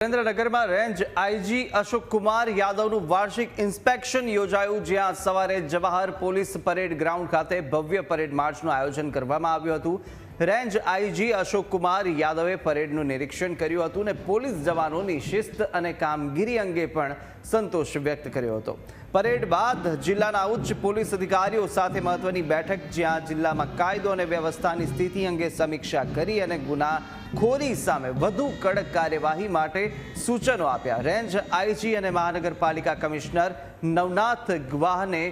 સુરેન્દ્રનગરમાં range IG Ashok Kumar યાદવનું વાર્ષિક inspection યોજાયું, જ્યાં સવારે જવાહર પોલીસ પરેડ ગ્રાઉન્ડ ખાતે ભવ્ય પરેડ માર્ચનું આયોજન કરવામાં આવ્યું હતું। રેન્જ આઈજી અશોક કુમાર યાદવે પરેડનું નિરીક્ષણ કર્યું હતું અને પોલીસ જવાનોની શિસ્ત અને કામગીરી અંગે પણ સંતોષ વ્યક્ત કર્યો હતો। પરેડ બાદ જિલ્લાના ઉચ્ચ પોલીસ અધિકારીઓ સાથે મહત્વની બેઠક, જ્યાં જિલ્લામાં કાયદો અને વ્યવસ્થાની સ્થિતિ અંગે સમીક્ષા કરી અને ગુનાખોરી સામે વધુ કડક કાર્યવાહી માટે સૂચનો આપ્યા। રેન્જ આઈજી અને મહાનગરપાલિકા કમિશનર નવનાથ ગ્વાહને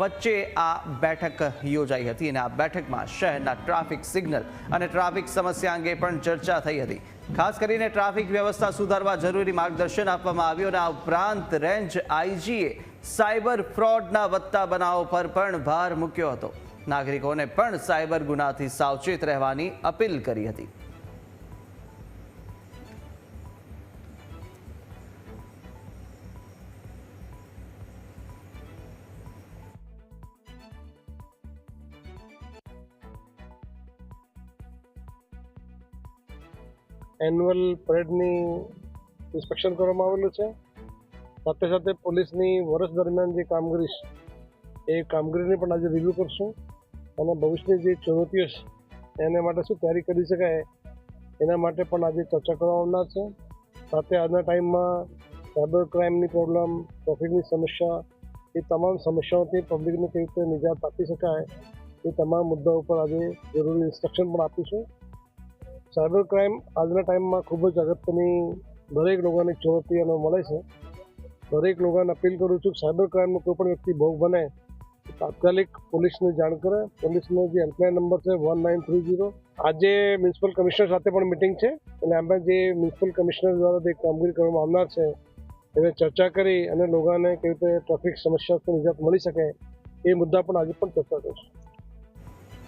વચ્ચે આ બેઠક યોજાઈ હતી અને આ બેઠકમાં શહેરના ટ્રાફિક સિગ્નલ અને ટ્રાફિક સમસ્યા અંગે પણ ચર્ચા થઈ હતી। ખાસ કરીને ટ્રાફિક વ્યવસ્થા સુધારવા જરૂરી માર્ગદર્શન આપવામાં આવ્યું અને આ ઉપરાંત રેન્જ આઈજીએ સાયબર ફ્રોડના વધતા બનાવો પર પણ ભાર મૂક્યો હતો। નાગરિકોને પણ સાયબર ગુનાથી સાવચેત રહેવાની અપીલ કરી હતી। એન્યુઅલ પરેડની ઇન્સ્પેક્શન કરવામાં આવેલું છે। સાથે સાથે પોલીસની વર્ષ દરમિયાન જે કામગીરી છે એ કામગીરીને પણ આજે રિવ્યૂ કરશું અને ભવિષ્યની જે ચુનૌતીઓ છે એને માટે શું તૈયારી કરી શકાય એના માટે પણ આજે ચર્ચા કરવામાં આવનાર છે। સાથે આજના ટાઈમમાં સાયબર ક્રાઇમની પ્રોબ્લેમ, ટ્રાફિકની સમસ્યા, એ તમામ સમસ્યાઓથી પબ્લિકને કેવી રીતે નિજાત આપી શકાય એ તમામ મુદ્દાઓ ઉપર આજે જરૂરી ઇન્સ્ટ્રક્શન પણ આપીશું। સાયબર ક્રાઇમ આજના ટાઈમમાં ખૂબ જ અગત્યની દરેક લોકોની ચુનૌતી અને મળે છે। દરેક લોકોને અપીલ કરું છું કે સાયબર ક્રાઇમનો કોઈ પણ વ્યક્તિ ભોગ બને તાત્કાલિક પોલીસને જાણ કરે। પોલીસનો જે હેલ્પલાઇન નંબર છે 1930। આજે મ્યુનિસિપલ કમિશનર સાથે પણ મિટિંગ છે અને આમાં જે મ્યુનિસિપલ કમિશનર દ્વારા જે કામગીરી કરવામાં આવનાર છે એને ચર્ચા કરી અને લોકોને કેવી રીતે ટ્રાફિક સમસ્યાઓથી નિજાત મળી શકે એ મુદ્દા પણ આજે પણ ચર્ચા કરીશું।